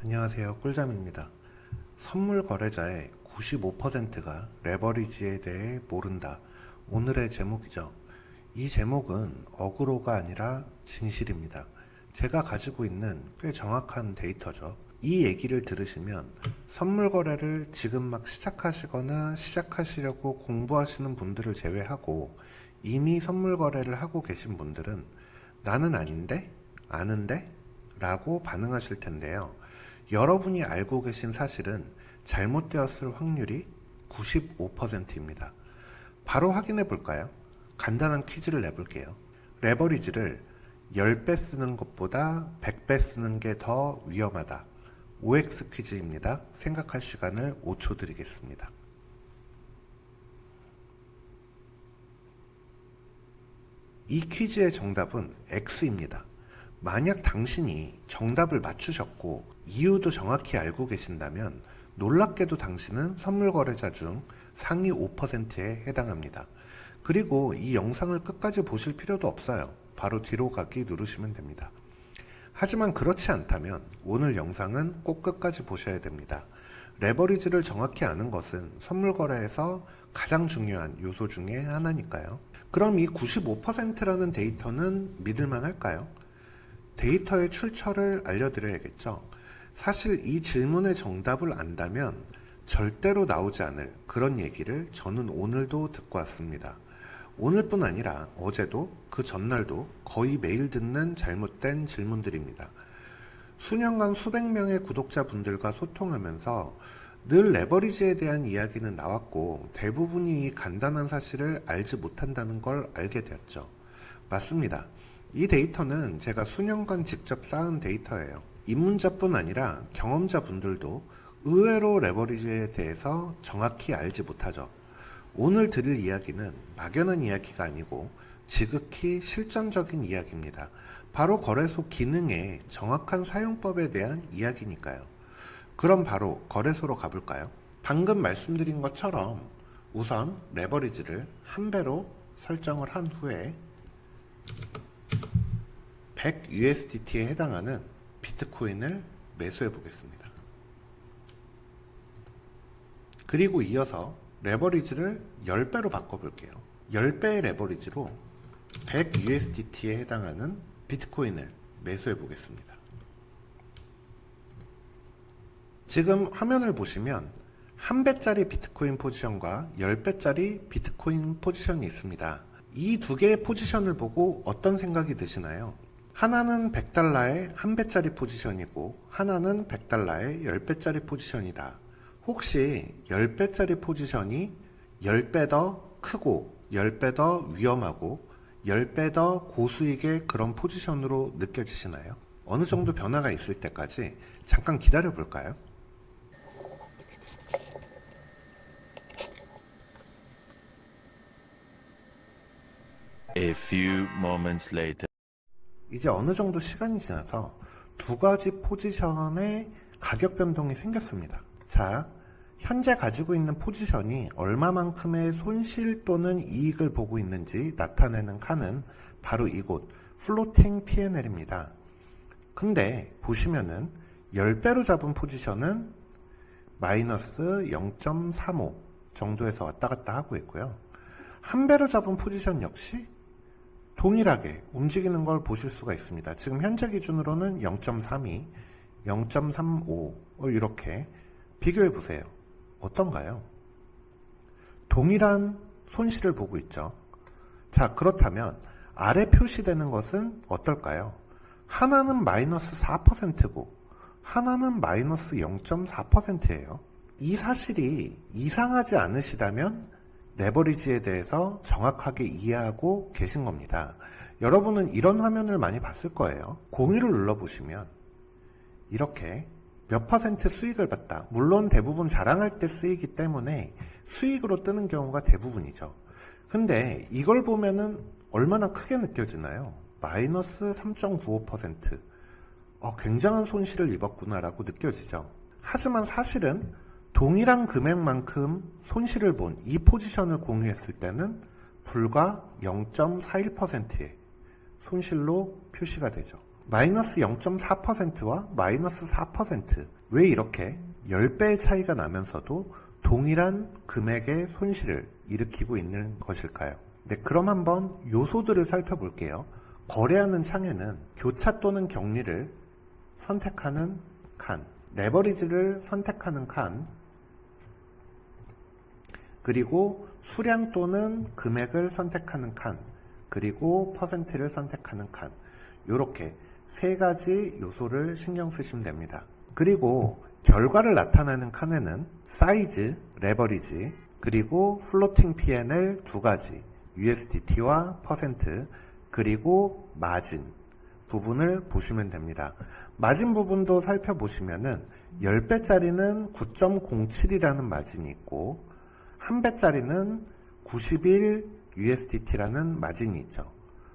안녕하세요. 꿀잠입니다. 선물 거래자의 95%가 레버리지에 대해 모른다. 오늘의 제목이죠. 이 제목은 어그로가 아니라 진실입니다. 제가 가지고 있는 꽤 정확한 데이터죠. 이 얘기를 들으시면 선물 거래를 지금 막 시작하시거나 시작하시려고 공부하시는 분들을 제외하고 이미 선물 거래를 하고 계신 분들은 나는 아닌데? 아는데? 라고 반응하실 텐데요. 여러분이 알고 계신 사실은 잘못되었을 확률이 95%입니다. 바로 확인해 볼까요? 간단한 퀴즈를 내볼게요. 레버리지를 10배 쓰는 것보다 100배 쓰는 게 더 위험하다. OX 퀴즈입니다. 생각할 시간을 5초 드리겠습니다. 이 퀴즈의 정답은 X입니다. 만약 당신이 정답을 맞추셨고 이유도 정확히 알고 계신다면 놀랍게도 당신은 선물 거래자 중 상위 5%에 해당합니다. 그리고 이 영상을 끝까지 보실 필요도 없어요. 바로 뒤로 가기 누르시면 됩니다. 하지만 그렇지 않다면 오늘 영상은 꼭 끝까지 보셔야 됩니다. 레버리지를 정확히 아는 것은 선물 거래에서 가장 중요한 요소 중에 하나니까요. 그럼 이 95%라는 데이터는 믿을만 할까요? 데이터의 출처를 알려드려야겠죠. 사실 이 질문의 정답을 안다면 절대로 나오지 않을 그런 얘기를 저는 오늘도 듣고 왔습니다. 오늘뿐 아니라 어제도 그 전날도 거의 매일 듣는 잘못된 질문들입니다. 수년간 수백 명의 구독자분들과 소통하면서 늘 레버리지에 대한 이야기는 나왔고 대부분이 이 간단한 사실을 알지 못한다는 걸 알게 되었죠. 맞습니다. 이 데이터는 제가 수년간 직접 쌓은 데이터예요. 입문자뿐 아니라 경험자분들도 의외로 레버리지에 대해서 정확히 알지 못하죠. 오늘 드릴 이야기는 막연한 이야기가 아니고 지극히 실전적인 이야기입니다. 바로 거래소 기능의 정확한 사용법에 대한 이야기니까요. 그럼 바로 거래소로 가볼까요? 방금 말씀드린 것처럼 우선 레버리지를 1배로 설정을 한 후에 100 USDT에 해당하는 비트코인을 매수해 보겠습니다. 그리고 이어서 레버리지를 10배로 바꿔볼게요. 10배의 레버리지로 100 USDT에 해당하는 비트코인을 매수해 보겠습니다. 지금 화면을 보시면 1배짜리 비트코인 포지션과 10배짜리 비트코인 포지션이 있습니다. 이 두 개의 포지션을 보고 어떤 생각이 드시나요? 하나는 100달러의 1배짜리 포지션이고 하나는 100달러의 10배짜리 포지션이다. 혹시 10배짜리 포지션이 10배 더 크고 10배 더 위험하고 10배 더 고수익의 그런 포지션으로 느껴지시나요? 어느 정도 변화가 있을 때까지 잠깐 기다려 볼까요? A few moments later. 이제 어느 정도 시간이 지나서 두 가지 포지션의 가격 변동이 생겼습니다. 자, 현재 가지고 있는 포지션이 얼마만큼의 손실 또는 이익을 보고 있는지 나타내는 칸은 바로 이곳 플로팅 P&L입니다. 근데 보시면은 10배로 잡은 포지션은 마이너스 0.35 정도에서 왔다 갔다 하고 있고요. 1배로 잡은 포지션 역시 동일하게 움직이는 걸 보실 수가 있습니다. 지금 현재 기준으로는 0.32, 0.35 이렇게 비교해 보세요. 어떤가요? 동일한 손실을 보고 있죠. 자, 그렇다면 아래 표시되는 것은 어떨까요? 하나는 마이너스 4%고 하나는 마이너스 0.4%예요. 이 사실이 이상하지 않으시다면 레버리지에 대해서 정확하게 이해하고 계신 겁니다. 여러분은 이런 화면을 많이 봤을 거예요. 공유를 눌러보시면 이렇게 몇 퍼센트 수익을 봤다. 물론 대부분 자랑할 때 쓰이기 때문에 수익으로 뜨는 경우가 대부분이죠. 근데 이걸 보면은 얼마나 크게 느껴지나요? 마이너스 3.95%. 굉장한 손실을 입었구나라고 느껴지죠. 하지만 사실은 동일한 금액만큼 손실을 본 이 포지션을 공유했을 때는 불과 0.41%의 손실로 표시가 되죠. 마이너스 0.4%와 마이너스 4%. 왜 이렇게 10배의 차이가 나면서도 동일한 금액의 손실을 일으키고 있는 것일까요? 네, 그럼 한번 요소들을 살펴볼게요. 거래하는 창에는 교차 또는 격리를 선택하는 칸, 레버리지를 선택하는 칸, 그리고 수량 또는 금액을 선택하는 칸, 그리고 퍼센트를 선택하는 칸, 이렇게 세 가지 요소를 신경 쓰시면 됩니다. 그리고 결과를 나타내는 칸에는 사이즈, 레버리지, 그리고 플로팅 P&L 두 가지, USDT와 퍼센트, 그리고 마진 부분을 보시면 됩니다. 마진 부분도 살펴보시면은 10배짜리는 9.07이라는 마진이 있고 1배짜리는 91 USDT라는 마진이 있죠.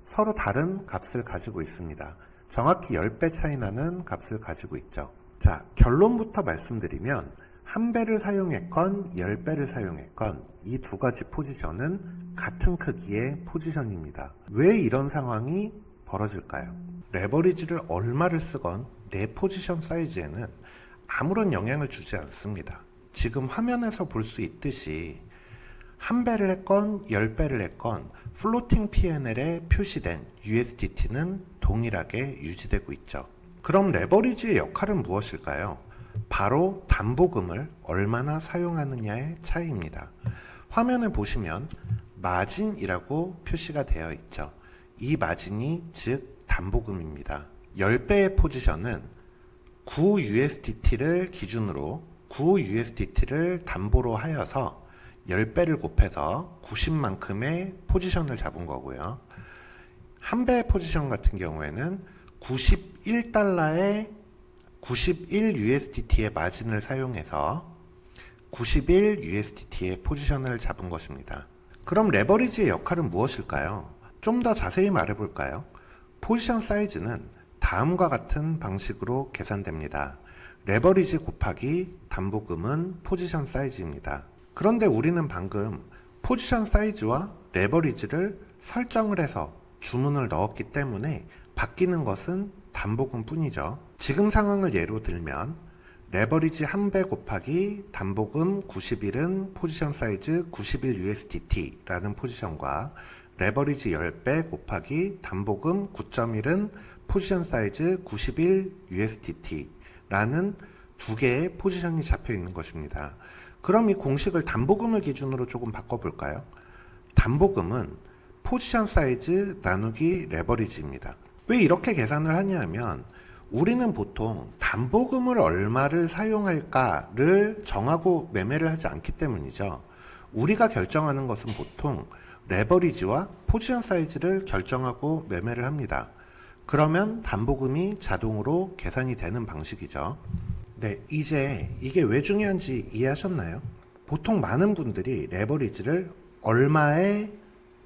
서로 다른 값을 가지고 있습니다. 정확히 10배 차이 나는 값을 가지고 있죠. 자, 결론부터 말씀드리면 1배를 사용했건 10배를 사용했건 이 두 가지 포지션은 같은 크기의 포지션입니다. 왜 이런 상황이 벌어질까요? 레버리지를 얼마를 쓰건 내 포지션 사이즈에는 아무런 영향을 주지 않습니다. 지금 화면에서 볼 수 있듯이 1배를 했건 10배를 했건 플로팅 P&L에 표시된 USDT는 동일하게 유지되고 있죠. 그럼 레버리지의 역할은 무엇일까요? 바로 담보금을 얼마나 사용하느냐의 차이입니다. 화면을 보시면 마진이라고 표시가 되어 있죠. 이 마진이 즉 담보금입니다. 10배의 포지션은 9 USDT를 기준으로 9 USDT를 담보로 하여서 10배를 곱해서 90만큼의 포지션을 잡은 거고요. 1배의 포지션 같은 경우에는 91달러의 91 USDT의 마진을 사용해서 91 USDT의 포지션을 잡은 것입니다. 그럼 레버리지의 역할은 무엇일까요? 좀 더 자세히 말해볼까요? 포지션 사이즈는 다음과 같은 방식으로 계산됩니다. 레버리지 곱하기 담보금은 포지션 사이즈입니다. 그런데 우리는 방금 포지션 사이즈와 레버리지를 설정을 해서 주문을 넣었기 때문에 바뀌는 것은 담보금 뿐이죠. 지금 상황을 예로 들면 레버리지 1배 곱하기 담보금 91은 포지션 사이즈 91 USDT라는 포지션과 레버리지 10배 곱하기 담보금 9.1은 포지션 사이즈 91 USDT라는 두 개의 포지션이 잡혀 있는 것입니다. 그럼 이 공식을 담보금을 기준으로 조금 바꿔볼까요? 담보금은 포지션 사이즈 나누기 레버리지입니다. 왜 이렇게 계산을 하냐면 우리는 보통 담보금을 얼마를 사용할까를 정하고 매매를 하지 않기 때문이죠. 우리가 결정하는 것은 보통 레버리지와 포지션 사이즈를 결정하고 매매를 합니다. 그러면 담보금이 자동으로 계산이 되는 방식이죠. 네, 이제 이게 왜 중요한지 이해하셨나요? 보통 많은 분들이 레버리지를 얼마에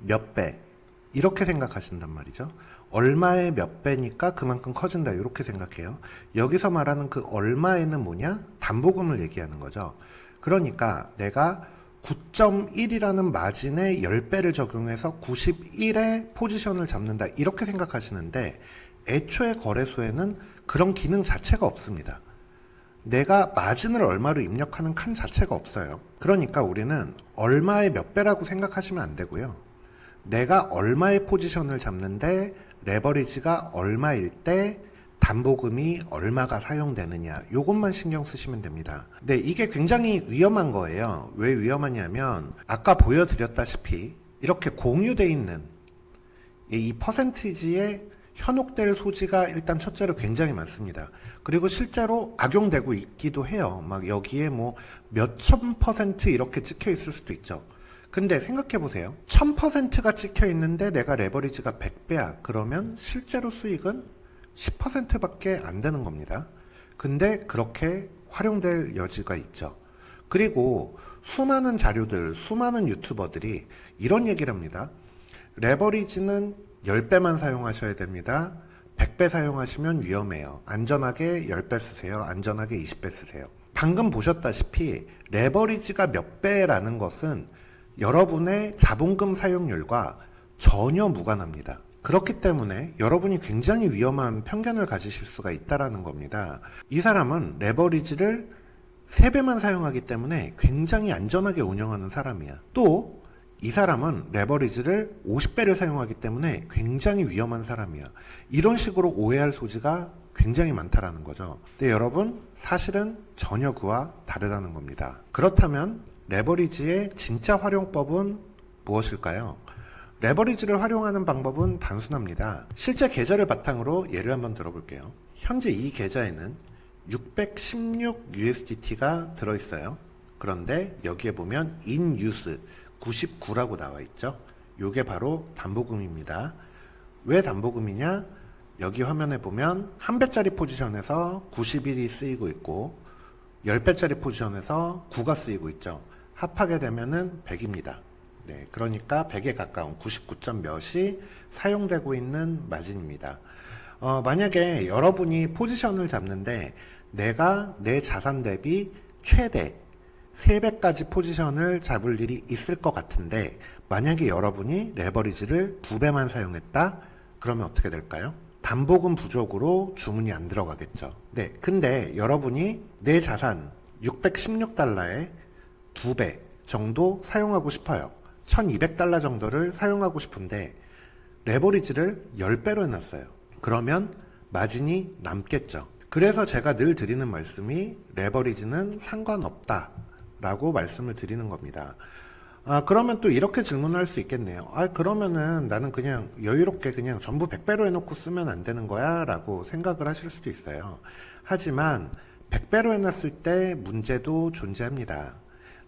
몇 배 이렇게 생각하신단 말이죠. 얼마에 몇 배니까 그만큼 커진다 이렇게 생각해요. 여기서 말하는 그 얼마에는 뭐냐? 담보금을 얘기하는 거죠. 그러니까 내가 9.1이라는 마진에 10배를 적용해서 91의 포지션을 잡는다 이렇게 생각하시는데 애초에 거래소에는 그런 기능 자체가 없습니다. 내가 마진을 얼마로 입력하는 칸 자체가 없어요. 그러니까 우리는 얼마의 몇 배라고 생각하시면 안 되고요. 내가 얼마의 포지션을 잡는데 레버리지가 얼마일 때 담보금이 얼마가 사용되느냐 요것만 신경 쓰시면 됩니다. 네, 이게 굉장히 위험한 거예요. 왜 위험하냐면 아까 보여드렸다시피 이렇게 공유되어 있는 이 퍼센티지에 현혹될 소지가 일단 첫째로 굉장히 많습니다. 그리고 실제로 악용되고 있기도 해요. 막 여기에 뭐 몇천 퍼센트 이렇게 찍혀 있을 수도 있죠. 근데 생각해 보세요. 1000%가 찍혀 있는데 내가 레버리지가 100배야. 그러면 실제로 수익은 10%밖에 안 되는 겁니다. 근데 그렇게 활용될 여지가 있죠. 그리고 수많은 자료들, 수많은 유튜버들이 이런 얘기를 합니다. 레버리지는 10배만 사용하셔야 됩니다. 100배 사용하시면 위험해요. 안전하게 10배 쓰세요. 안전하게 20배 쓰세요. 방금 보셨다시피 레버리지가 몇 배라는 것은 여러분의 자본금 사용률과 전혀 무관합니다. 그렇기 때문에 여러분이 굉장히 위험한 편견을 가지실 수가 있다라는 겁니다. 이 사람은 레버리지를 3배만 사용하기 때문에 굉장히 안전하게 운영하는 사람이야. 또 이 사람은 레버리지를 50배를 사용하기 때문에 굉장히 위험한 사람이야. 이런 식으로 오해할 소지가 굉장히 많다라는 거죠. 근데 여러분, 사실은 전혀 그와 다르다는 겁니다. 그렇다면 레버리지의 진짜 활용법은 무엇일까요? 레버리지를 활용하는 방법은 단순합니다. 실제 계좌를 바탕으로 예를 한번 들어볼게요. 현재 이 계좌에는 616 USDT가 들어있어요. 그런데 여기에 보면 in use 99라고 나와 있죠. 이게 바로 담보금입니다. 왜 담보금이냐? 여기 화면에 보면 1배짜리 포지션에서 91이 쓰이고 있고 10배짜리 포지션에서 9가 쓰이고 있죠. 합하게 되면은 100입니다. 네, 그러니까 100에 가까운 99점 몇이 사용되고 있는 마진입니다. 만약에 여러분이 포지션을 잡는데 내가 내 자산 대비 최대 3배까지 포지션을 잡을 일이 있을 것 같은데 만약에 여러분이 레버리지를 2배만 사용했다? 그러면 어떻게 될까요? 담보금 부족으로 주문이 안 들어가겠죠. 네, 근데 여러분이 내 자산 616달러에 2배 정도 사용하고 싶어요. 1200달러 정도를 사용하고 싶은데 레버리지를 10배로 해놨어요. 그러면 마진이 남겠죠. 그래서 제가 늘 드리는 말씀이 레버리지는 상관없다 라고 말씀을 드리는 겁니다. 그러면 또 이렇게 질문할 수 있겠네요. 그러면은 나는 그냥 여유롭게 그냥 전부 100배로 해놓고 쓰면 안 되는 거야 라고 생각을 하실 수도 있어요. 하지만 100배로 해놨을 때 문제도 존재합니다.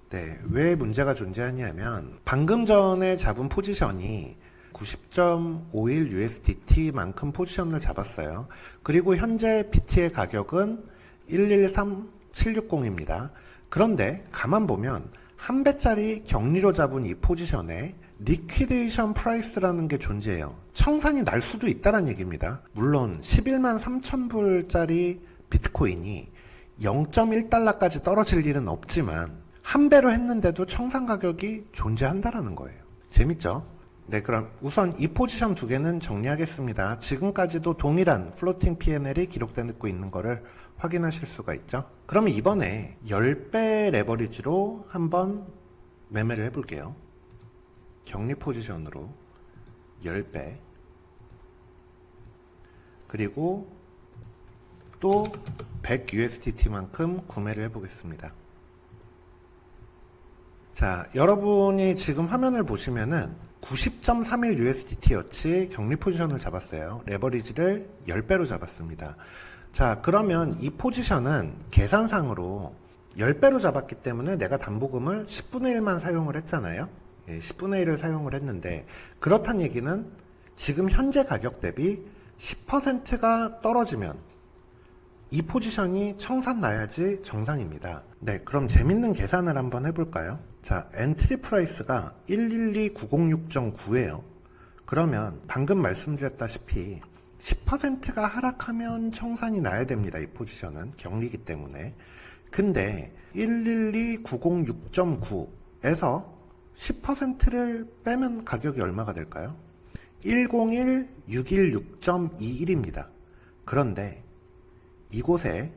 네, 왜 문제가 존재하냐면 방금 전에 잡은 포지션이 90.51 USDT만큼 포지션을 잡았어요. 그리고 현재 BT의 가격은 113760입니다. 그런데 가만 보면 1배짜리 격리로 잡은 이 포지션에 리퀴데이션 프라이스라는 게 존재해요. 청산이 날 수도 있다는 얘기입니다. 물론 11만 3천 불짜리 비트코인이 0.1달러까지 떨어질 일은 없지만 1배로 했는데도 청산 가격이 존재한다라는 거예요. 재밌죠? 네, 그럼 우선 이 포지션 2개는 정리하겠습니다. 지금까지도 동일한 플로팅 P&L이 기록되고 있는 거를 확인하실 수가 있죠. 그럼 이번에 10배 레버리지로 한번 매매를 해볼게요. 격리 포지션으로 10배 그리고 또 100 USDT만큼 구매를 해보겠습니다. 자, 여러분이 지금 화면을 보시면은 90.31 USDT어치 격리 포지션을 잡았어요. 레버리지를 10배로 잡았습니다. 자, 그러면 이 포지션은 계산상으로 10배로 잡았기 때문에 내가 담보금을 10분의 1만 사용을 했잖아요. 10분의 1을 사용을 했는데 그렇다는 얘기는 지금 현재 가격 대비 10%가 떨어지면 이 포지션이 청산 나야지 정상입니다. 네, 그럼 재밌는 계산을 한번 해볼까요? 자, 엔트리 프라이스가 112906.9예요. 그러면 방금 말씀드렸다시피 10%가 하락하면 청산이 나야 됩니다. 이 포지션은 격리이기 때문에. 근데 112906.9에서 10%를 빼면 가격이 얼마가 될까요? 101616.21입니다. 그런데 이곳에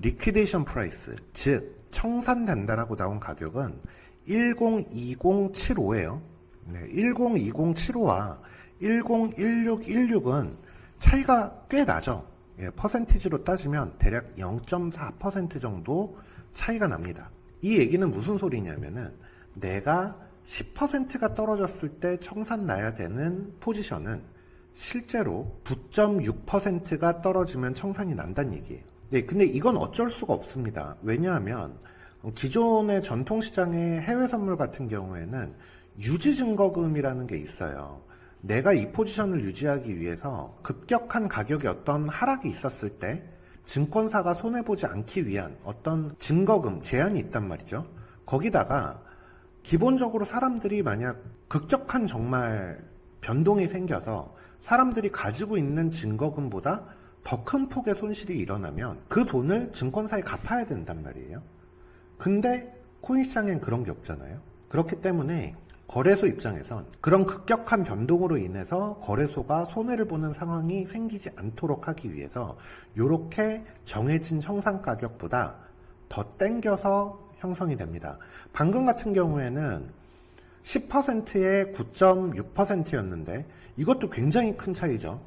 리퀴데이션 프라이스, 즉 청산된다라고 나온 가격은 102075예요. 네, 102075와 101616은 차이가 꽤 나죠. 퍼센티지로 따지면 대략 0.4% 정도 차이가 납니다. 이 얘기는 무슨 소리냐면은 내가 10%가 떨어졌을 때 청산 나야 되는 포지션은 실제로 9.6%가 떨어지면 청산이 난다는 얘기예요. 네, 근데 이건 어쩔 수가 없습니다. 왜냐하면 기존의 전통시장의 해외 선물 같은 경우에는 유지증거금이라는 게 있어요. 내가 이 포지션을 유지하기 위해서 급격한 가격의 어떤 하락이 있었을 때 증권사가 손해보지 않기 위한 어떤 증거금 제한이 있단 말이죠. 거기다가 기본적으로 사람들이 만약 급격한 정말 변동이 생겨서 사람들이 가지고 있는 증거금보다 더 큰 폭의 손실이 일어나면 그 돈을 증권사에 갚아야 된단 말이에요. 근데 코인 시장엔 그런 게 없잖아요. 그렇기 때문에 거래소 입장에선 그런 급격한 변동으로 인해서 거래소가 손해를 보는 상황이 생기지 않도록 하기 위해서 이렇게 정해진 형상 가격보다 더 땡겨서 형성이 됩니다. 방금 같은 경우에는 10%에 9.6%였는데 이것도 굉장히 큰 차이죠.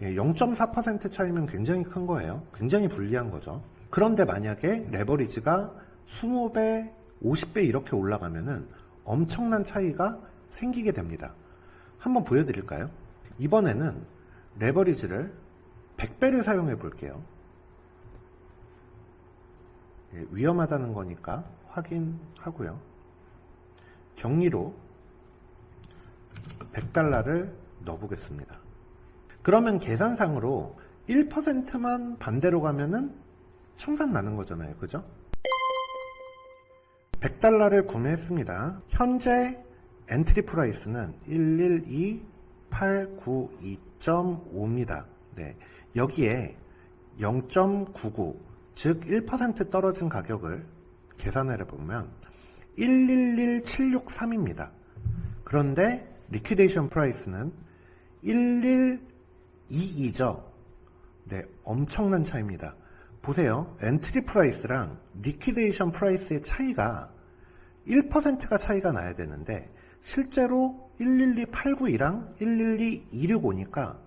0.4% 차이면 굉장히 큰 거예요. 굉장히 불리한 거죠. 그런데 만약에 레버리지가 20배, 50배 이렇게 올라가면은 엄청난 차이가 생기게 됩니다. 한번 보여드릴까요? 이번에는 레버리지를 100배를 사용해 볼게요. 위험하다는 거니까 확인하고요. 경리로 100달러를 넣어보겠습니다. 그러면 계산상으로 1%만 반대로 가면은 청산 나는 거잖아요. 그죠? 100달러를 구매했습니다. 현재 엔트리 프라이스는 112892.5입니다. 네. 여기에 0.99, 즉 1% 떨어진 가격을 계산을 해보면 111763입니다. 그런데 리퀴데이션 프라이스는 1122죠. 네, 엄청난 차이입니다. 보세요. 엔트리 프라이스랑 리퀴데이션 프라이스의 차이가 1%가 차이가 나야 되는데 실제로 112892랑 112265니까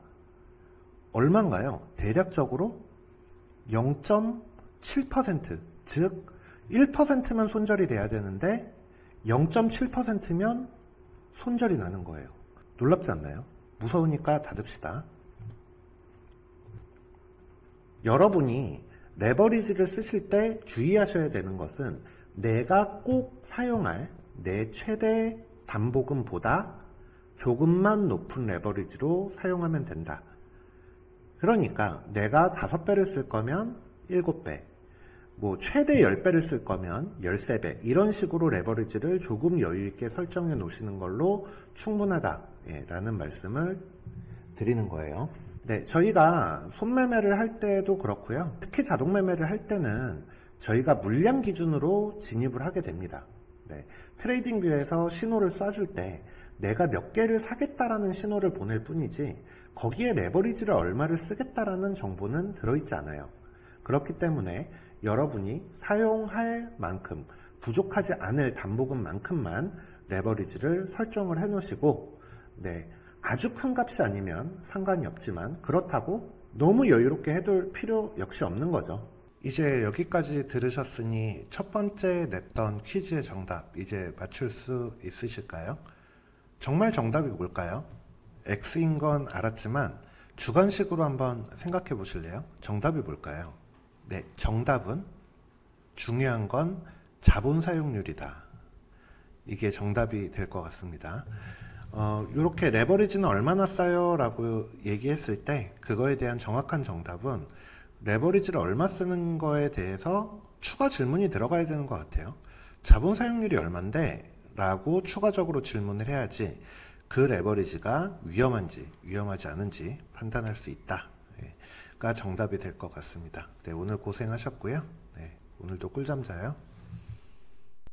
얼마인가요? 대략적으로 0.7%, 즉 1%면 손절이 돼야 되는데 0.7%면 손절이 나는 거예요. 놀랍지 않나요? 무서우니까 닫읍시다. 여러분이 레버리지를 쓰실 때 주의하셔야 되는 것은 내가 꼭 사용할 내 최대 담보금보다 조금만 높은 레버리지로 사용하면 된다. 그러니까 내가 5배를 쓸 거면 7배, 뭐 최대 10배를 쓸 거면 13배, 이런 식으로 레버리지를 조금 여유 있게 설정해 놓으시는 걸로 충분하다 라는 말씀을 드리는 거예요. 네, 저희가 손매매를 할 때도 그렇고요. 특히 자동매매를 할 때는 저희가 물량 기준으로 진입을 하게 됩니다. 네, 트레이딩 뷰에서 신호를 쏴줄 때 내가 몇 개를 사겠다라는 신호를 보낼 뿐이지 거기에 레버리지를 얼마를 쓰겠다라는 정보는 들어있지 않아요. 그렇기 때문에 여러분이 사용할 만큼, 부족하지 않을 담보금만큼만 레버리지를 설정을 해 놓으시고, 네, 아주 큰 값이 아니면 상관이 없지만 그렇다고 너무 여유롭게 해둘 필요 역시 없는 거죠. 이제 여기까지 들으셨으니 첫 번째 냈던 퀴즈의 정답 이제 맞출 수 있으실까요? 정말 정답이 뭘까요? X인 건 알았지만 주관식으로 한번 생각해 보실래요? 정답이 뭘까요? 네, 정답은 중요한 건 자본 사용률이다. 이게 정답이 될 것 같습니다. 이렇게 레버리지는 얼마나 싸요? 라고 얘기했을 때 그거에 대한 정확한 정답은 레버리지를 얼마 쓰는 거에 대해서 추가 질문이 들어가야 되는 것 같아요. 자본 사용률이 얼만데? 라고 추가적으로 질문을 해야지 그 레버리지가 위험한지 위험하지 않은지 판단할 수 있다가 정답이 될 것 같습니다. 네, 오늘 고생하셨고요. 네, 오늘도 꿀잠 자요.